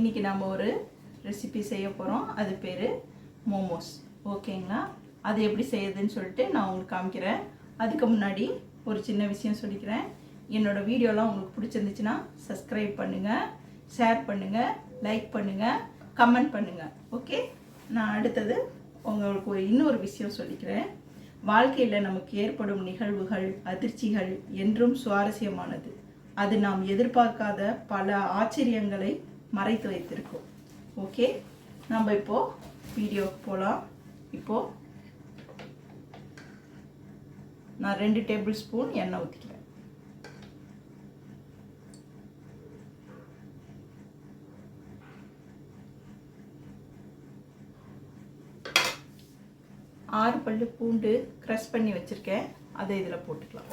இன்றைக்கி நம்ம ஒரு ரெசிபி செய்ய போகிறோம். அது பேர் மோமோஸ். ஓகேங்களா? அது எப்படி செய்யுதுன்னு சொல்லிட்டு நான் உங்களுக்கு காமிக்கிறேன். அதுக்கு முன்னாடி ஒரு சின்ன விஷயம் சொல்லிக்கிறேன். என்னோடய வீடியோலாம் உங்களுக்கு பிடிச்சிருந்துச்சுன்னா சப்ஸ்கிரைப் பண்ணுங்கள், ஷேர் பண்ணுங்கள், லைக் பண்ணுங்கள், கமெண்ட் பண்ணுங்கள். ஓகே, நான் அடுத்தது உங்களுக்கு இன்னொரு விஷயம் சொல்லிக்கிறேன். வாழ்க்கையில் நமக்கு ஏற்படும் நிகழ்வுகள், அதிர்ச்சிகள் என்றும் சுவாரஸ்யமானது. அது நாம் எதிர்பார்க்காத பல ஆச்சரியங்களை மறைத்து வைத்திருக்கோம். ஓகே, நம்ம இப்போது வீடியோவுக்கு போகலாம். இப்போது நான் 2 டேபிள் ஸ்பூன் எண்ணெய் ஊற்றிக்கிறேன். ஆறு பல்லு பூண்டு க்ரஷ் பண்ணி வச்சுருக்கேன், அதை இதில் போட்டுக்கலாம்.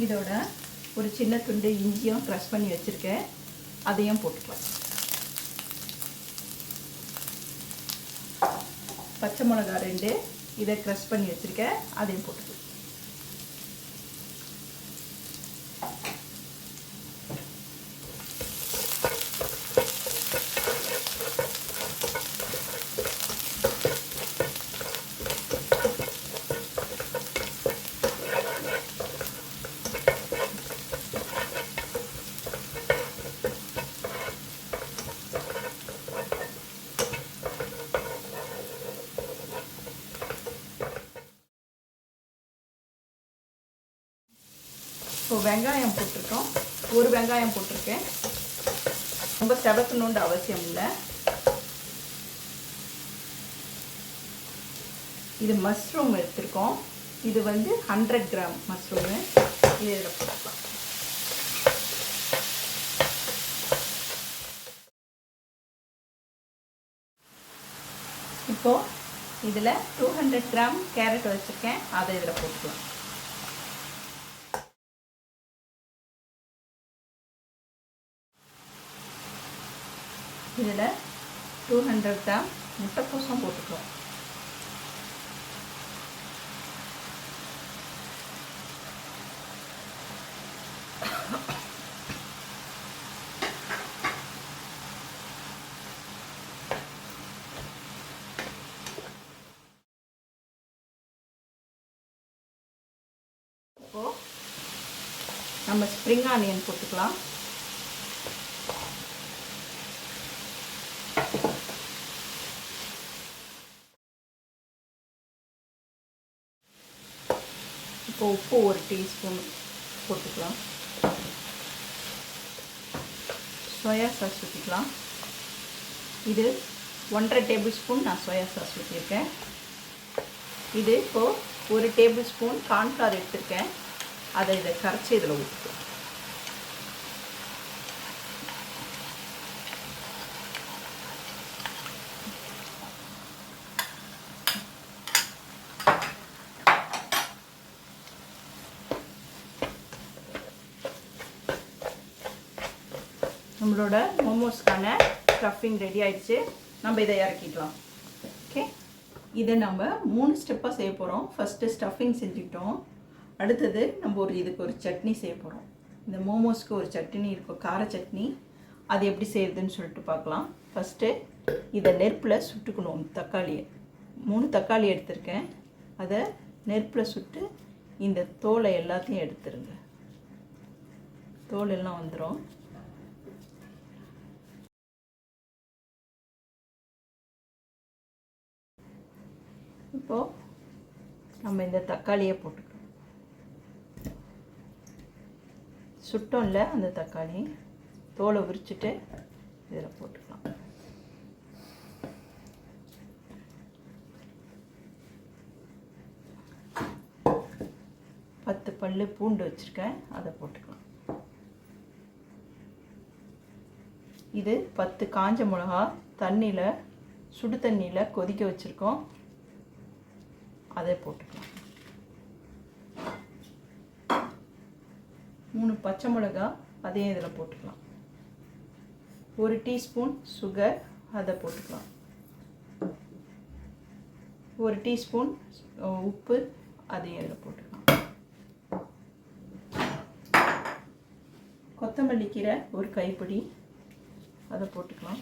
இதோட ஒரு சின்ன துண்டு இஞ்சியும் க்ரஷ் பண்ணி வச்சுருக்கேன், அதையும் போட்டுக்கலாம். பச்சை மிளகா 2 இதை க்ரஷ் பண்ணி வச்சுருக்கேன், அதையும் போட்டுக்கலாம். இப்போ வெங்காயம் போட்டிருக்கோம், ஒரு வெங்காயம் போட்டிருக்கேன். ரொம்ப செவக்கணுன்ற அவசியம் இல்லை. இது மஷ்ரூம் எடுத்திருக்கோம். இது 100 கிராம் மஷ்ரூமு. இது இதில் போட்டுக்கலாம். இப்போது இதில் 200 கிராம் கேரட் வச்சுருக்கேன், அதை இதில் போட்டுக்கலாம். இதில் 200 கிராம் முட்டைக்கோசும் போட்டுக்கலாம். இப்போது நம்ம ஸ்ப்ரிங் ஆனியன் போட்டுக்கலாம். இப்போ உப்பு 1 டீஸ்பூன் போட்டுக்கலாம். சோயா சாஸ் ஊற்றிக்கலாம். இது 1.5 டேபிள் ஸ்பூன் நான் சோயா சாஸ் ஊற்றிருக்கேன். இது இப்போது 1 டேபிள் ஸ்பூன் கார்ன்ஃப்ளவர் எடுத்திருக்கேன், அதை இதை கரைச்சி இதில் ஊற்றிக்கலாம். நம்மளோட மோமோஸ்க்கான ஸ்டஃபிங் ரெடி ஆயிடுச்சு. நம்ம இதை இறக்கிக்கலாம். ஓகே, இதை நம்ம 3 ஸ்டெப்பாக செய்ய போகிறோம். ஃபஸ்ட்டு ஸ்டஃபிங் செஞ்சுக்கிட்டோம். அடுத்தது நம்ம இதுக்கு ஒரு சட்னி செய்ய போகிறோம். இந்த மோமோஸ்க்கு ஒரு சட்னி இருக்கும், கார சட்னி. அது எப்படி செய்யுதுன்னு சொல்லிட்டு பார்க்கலாம். ஃபஸ்ட்டு இதை நெருப்பில் சுட்டுக்கணும். தக்காளியை 3 தக்காளி எடுத்திருக்கேன், அதை நெருப்பில் சுட்டு இந்த தோலை எல்லாத்தையும் எடுத்துருங்க. தோல் எல்லாம் வந்துடும். இப்போது நம்ம இந்த தக்காளியை போட்டுக்கலாம். சுட்டோம்ல அந்த தக்காளி, தோலை உரிச்சிட்டு இதில் போட்டுக்கலாம். பத்து பல்லு பூண்டு வச்சுருக்கேன், அதை போட்டுக்கலாம். இது 10 காஞ்ச மிளகா தண்ணியில், சுடு தண்ணியில் கொதிக்க வச்சுருக்கோம், அதை போட்டுக்கலாம். 3 பச்சை மிளகா, அதையும் இதில் போட்டுக்கலாம். 1 டீஸ்பூன் சுகர், அதை போட்டுக்கலாம். 1 டீஸ்பூன் உப்பு, அதையும் இதில் போட்டுக்கலாம். கொத்தமல்லி கீரை ஒரு கைப்பிடி, அதை போட்டுக்கலாம்.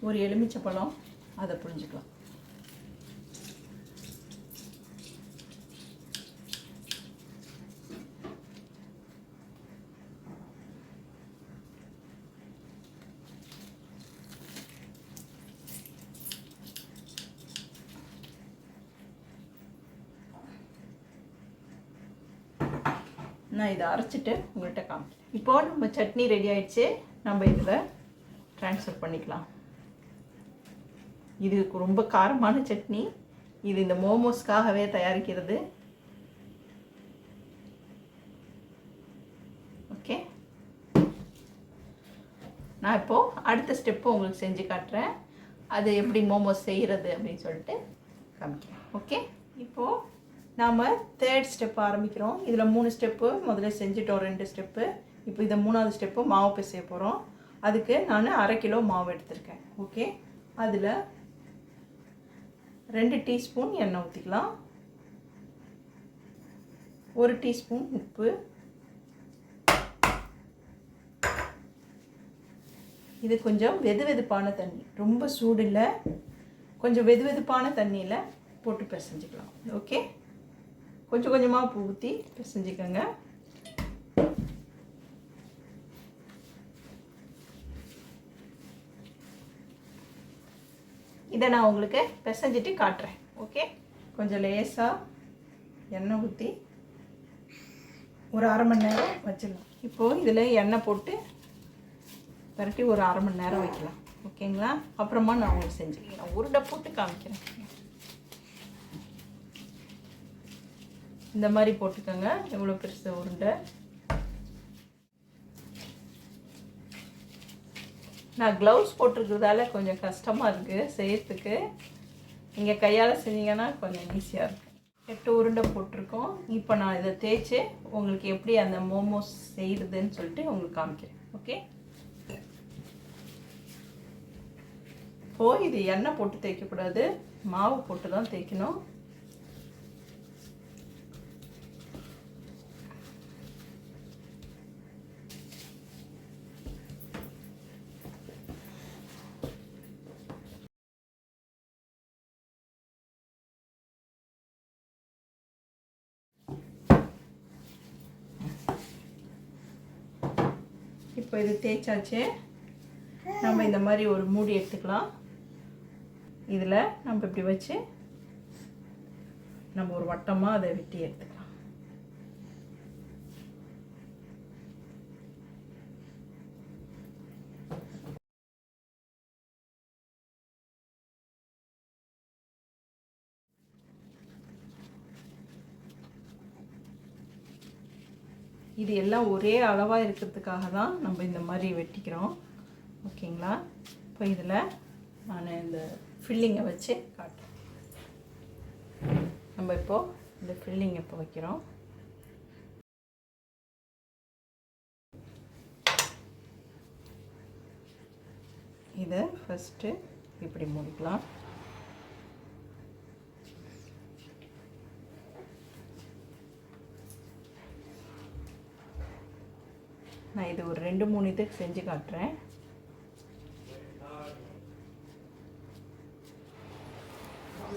ஒரு எலுமிச்சப்பழம், அதை புழிஞ்சிக்கலாம். நான் இதை அரைச்சிட்டு உங்கள்கிட்ட காமிக்கிறேன். இப்போது நம்ம சட்னி ரெடி ஆயிடுச்சு. நம்ம இதில் ட்ரான்ஸ்ஃபர் பண்ணிக்கலாம். இது ரொம்ப காரமான சட்னி. இது இந்த மோமோஸ்க்காகவே தயாரிக்கிறது. ஓகே, நான் இப்போது அடுத்த ஸ்டெப்பு உங்களுக்கு செஞ்சு காட்டுறேன். அது எப்படி மோமோஸ் செய்கிறது அப்படின்னு சொல்லிட்டு காமிக்கிறேன். ஓகே, இப்போது நாம் 3rd ஸ்டெப் ஆரம்பிக்கிறோம். இதில் 3 ஸ்டெப்பு முதல்ல செஞ்சுட்டோம், 2 ஸ்டெப்பு. இப்போ இதை 3வது ஸ்டெப்பு மாவு பிசைய போகிறோம். அதுக்கு நான் 1/2 கிலோ மாவு எடுத்திருக்கேன். ஓகே, அதில் 2 டீஸ்பூன் எண்ணெய் ஊற்றிக்கலாம், 1 டீஸ்பூன் உப்பு, இது கொஞ்சம் வெதுவெதுப்பான தண்ணி, ரொம்ப சூடு இல்லை, கொஞ்சம் வெதுவெதுப்பான தண்ணியில் போட்டு பிசைஞ்சிக்கலாம். ஓகே, கொஞ்சம் கொஞ்சமாக ஊற்றி பிசைஞ்சிக்கோங்க. இதை நான் உங்களுக்கு பிசைஞ்சிட்டு காட்டுறேன். ஓகே, கொஞ்சம் லேசாக எண்ணெய் ஊற்றி ஒரு 1/2 மணி நேரம் வச்சிடலாம். இப்போது இதில் எண்ணெய் போட்டு பரட்டி ஒரு 1/2 மணி நேரம் வைக்கலாம். ஓகேங்களா, அப்புறமா நான் உங்களுக்கு செஞ்சுக்கிறேன். உருண்டை போட்டு காமிக்கிறேன். இந்த மாதிரி போட்டுக்கோங்க, எவ்வளோ பெருசு உருண்டை. நான் க்ளவுஸ் போட்டிருக்கிறதால கொஞ்சம் கஷ்டமாக இருக்குது செய்யறதுக்கு. நீங்கள் கையால் செஞ்சீங்கன்னா கொஞ்சம் ஈஸியாக இருக்கும். 8 உருண்டை போட்டிருக்கோம். இப்போ நான் இதை தேய்ச்சி உங்களுக்கு எப்படி அந்த மோமோஸ் செய்கிறதுன்னு சொல்லிட்டு உங்களுக்கு காமிக்கிறேன். ஓகே, இப்போது இது எண்ணெய் போட்டு தேய்க்கக்கூடாது, மாவு போட்டு தான் தேய்க்கணும். இப்போ இது தேய்ச்சாச்சு. நம்ம இந்த மாதிரி ஒரு மூடி எடுத்துக்கலாம். இதில் நம்ம இப்படி வச்சு நம்ம ஒரு வட்டமாக அதை வெட்டி எடுத்துக்கலாம். இது எல்லாம் ஒரே அளவாக இருக்கிறதுக்காக தான் நம்ம இந்த மாதிரி வெட்டிக்கிறோம். ஓகேங்களா, இப்போ இதில் நான் இந்த ஃபில்லிங்கை வச்சு காட்டுறேன். நம்ம இப்போது இந்த ஃபில்லிங் இப்போ வைக்கிறோம். இதை ஃபஸ்ட்டு இப்படி மூடிக்கலாம். நான் இது ஒரு 2-3 இதுக்கு செஞ்சு காட்டுறேன்.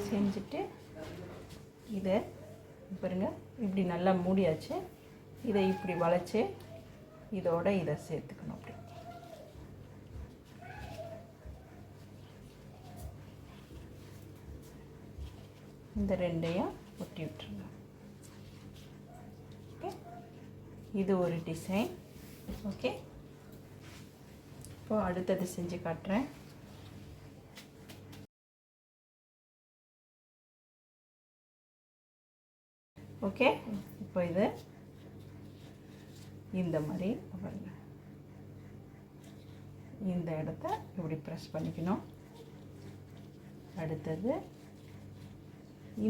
செஞ்சுட்டு இதை பாருங்க, இப்படி நல்லா மூடியாச்சு. இதை இப்படி வளைச்சி இதோட இதை சேர்த்துக்கணும். அப்படி இந்த 2ஐயும் ஒட்டி விட்டுருங்க. ஓகே, இது ஒரு டிசைன். ஓகே, இப்போது அடுத்தது செஞ்சு காட்டுறேன். ஓகே, இப்போ இது இந்த மாதிரி பாருங்க, இந்த இடத்த இப்படி ப்ரெஸ் பண்ணிக்கணும். அடுத்தது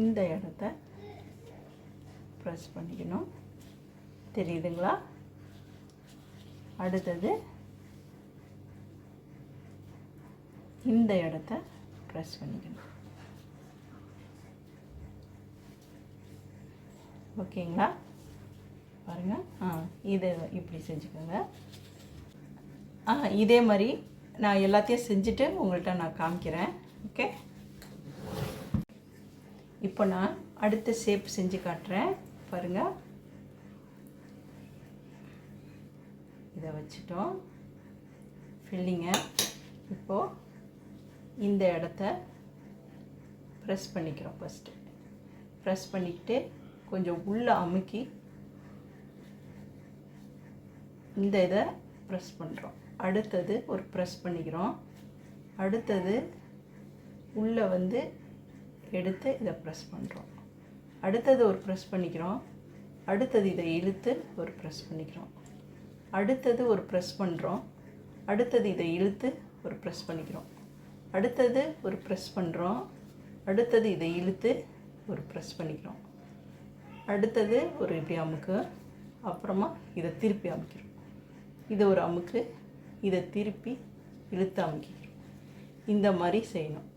இந்த இடத்த ப்ரெஸ் பண்ணிக்கணும். தெரியுதுங்களா? அடுத்தது இந்த இடத்த ப்ரெஸ் பண்ணிக்கணும். ஓகேங்களா? பாருங்கள். இதை இப்படி செஞ்சுக்கோங்க. இதே மாதிரி நான் எல்லாத்தையும் செஞ்சுட்டு உங்கள்கிட்ட நான் காமிக்கிறேன். ஓகே, இப்போ நான் அடுத்த ஷேப் செஞ்சு காட்டுறேன். பாருங்கள், இதை வச்சுட்டோம் ஃபில்லிங்கை. இப்போது இந்த இடத்த ப்ரெஸ் பண்ணிக்கிறோம். ஃபஸ்ட்டு ப்ரெஸ் பண்ணிக்கிட்டு கொஞ்சம் உள்ளே அமுக்கி இந்த இதை ப்ரெஸ் பண்ணுறோம். அடுத்தது ஒரு ப்ரெஸ் பண்ணிக்கிறோம். அடுத்தது உள்ளே வந்து எடுத்து இதை ப்ரெஸ் பண்ணுறோம். அடுத்தது ஒரு ப்ரெஸ் பண்ணிக்கிறோம். அடுத்தது இதை இழுத்து ஒரு ப்ரெஸ் பண்ணிக்கிறோம். அடுத்தது ஒரு ப்ரெஸ் பண்ணுறோம். அடுத்தது இதை இழுத்து ஒரு ப்ரெஸ் பண்ணிக்கிறோம். அடுத்தது ஒரு ப்ரெஸ் பண்ணுறோம். அடுத்தது இதை இழுத்து ஒரு ப்ரெஸ் பண்ணிக்கிறோம். அடுத்தது ஒரு இப்படி அமுக்கு. அப்புறமா இதை திருப்பி அமுக்கிறோம். இதை ஒரு அமுக்கு, இதை திருப்பி இழுத்து அமுக்கிக்கிறோம். இந்த மாதிரி செய்யணும்.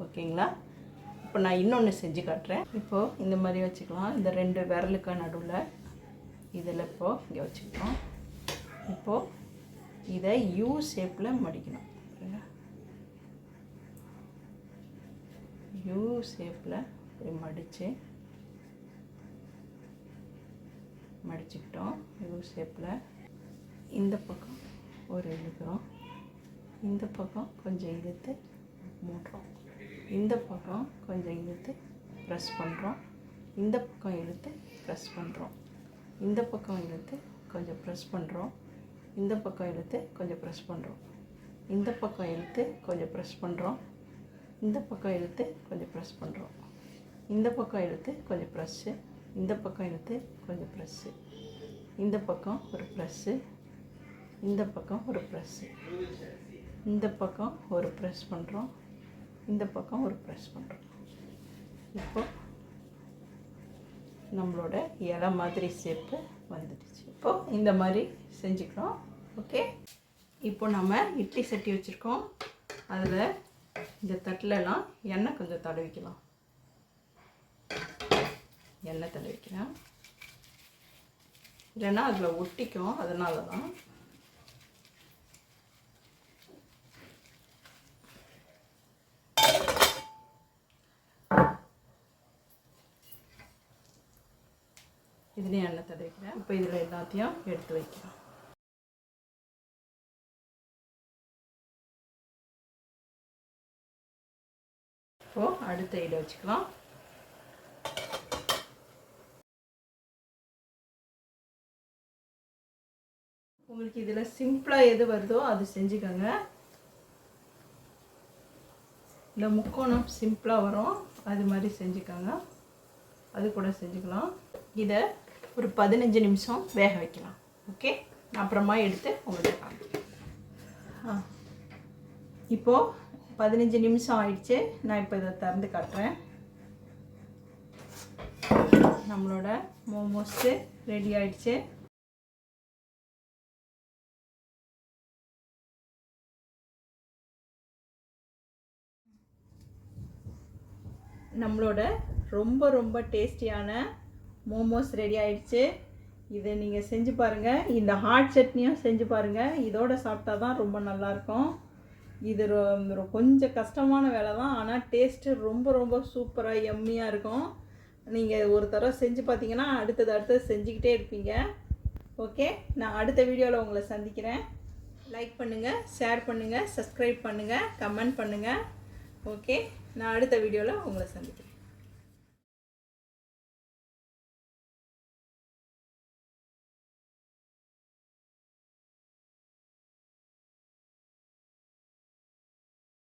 ஓகேங்களா? இப்போ நான் இன்னொன்று செஞ்சு காட்டுறேன். இப்போது இந்த மாதிரி வச்சுக்கலாம். இந்த 2 விரலுக்கு நடுவில் இதில் இப்போது இங்கே வச்சுக்கிட்டோம். இப்போது இதை யூ ஷேப்பில் மடிக்கணும். யூ ஷேப்பில் இப்படி மடிச்சுக்கிட்டோம். யூ ஷேப்பில் இந்த பக்கம் ஒரு இழுக்கிறோம். இந்த பக்கம் கொஞ்சம் இழுத்து மூடுறோம். இந்த பக்கம் கொஞ்சம் இழுத்து ப்ரெஸ் பண்ணுறோம். இந்த பக்கம் இழுத்து ப்ரெஸ் பண்ணுறோம். இந்த பக்கம் இழுத்து கொஞ்சம் ப்ரெஸ் பண்ணுறோம். இந்த பக்கம் இழுத்து கொஞ்சம் ப்ரெஸ் பண்ணுறோம். இந்த பக்கம் இழுத்து கொஞ்சம் ப்ரெஸ் பண்ணுறோம். இந்த பக்கம் இழுத்து கொஞ்சம் ப்ரெஸ் பண்ணுறோம். இந்த பக்கம் இழுத்து கொஞ்சம் ப்ரெஸ்ஸு. இந்த பக்கம் இழுத்து கொஞ்சம் ப்ரெஸ்ஸு. இந்த பக்கம் ஒரு ப்ரெஸ்ஸு. இந்த பக்கம் ஒரு ப்ரெஸ்ஸு. இந்த பக்கம் ஒரு ப்ரெஸ் பண்ணுறோம். இந்த பக்கம் ஒரு ப்ரெஸ் பண்ணுறோம். இப்போ நம்மளோட இலை மாதிரி ஷேப்பு வந்துடுச்சு. இப்போது இந்த மாதிரி செஞ்சுக்கிறோம். ஓகே, இப்போ நம்ம இட்லி சட்டி வச்சுருக்கோம். அதில் இந்த தட்டிலலாம் எண்ணெய் கொஞ்சம் தடவிக்கலாம். எண்ணெய் தடவிக்கலாம், இல்லைன்னா அதில் ஒட்டிக்கும். அதனால தான் இதுலேயும் எண்ணெய் தடவிக்கிறேன். இப்போ இதில் எல்லாத்தையும் எடுத்து வைக்கிறோம். இப்போது அடுத்த இதை வச்சுக்கலாம். உங்களுக்கு இதில் சிம்பிளாக எது வருதோ அது செஞ்சுக்கோங்க. இந்த முக்கோணம் சிம்பிளாக வரும், அது மாதிரி செஞ்சுக்கோங்க. அது கூட செஞ்சுக்கலாம். இதை ஒரு 15 நிமிஷம் வேக வைக்கலாம். ஓகே, நான் அப்புறமா எடுத்து உங்களுக்கு காமிக்கிறேன். இப்போது 15 நிமிஷம் ஆயிடுச்சு. நான் இப்போ இதை திறந்து காட்டுறேன். நம்மளோட மோமோஸு ரெடி ஆயிடுச்சு. நம்மளோட ரொம்ப ரொம்ப டேஸ்டியான மோமோஸ் ரெடி ஆயிடுச்சு. இதை நீங்கள் செஞ்சு பாருங்கள். இந்த ஹாட் சட்னியும் செஞ்சு பாருங்கள். இதோட சாப்பிட்டா தான் ரொம்ப நல்லாயிருக்கும். இது கொஞ்சம் கஷ்டமான வேலை தான், ஆனால் டேஸ்ட்டு ரொம்ப ரொம்ப சூப்பராக எம்மியாக இருக்கும். நீங்கள் ஒரு தடவை செஞ்சு பார்த்தீங்கன்னா அடுத்தது செஞ்சுக்கிட்டே இருப்பீங்க. ஓகே, நான் அடுத்த வீடியோவில் உங்களை சந்திக்கிறேன். லைக் பண்ணுங்கள், ஷேர் பண்ணுங்கள், சப்ஸ்கிரைப் பண்ணுங்கள், கமெண்ட் பண்ணுங்கள். ஓகே, நான் அடுத்த வீடியோவில் உங்களை சந்திக்கிறேன்.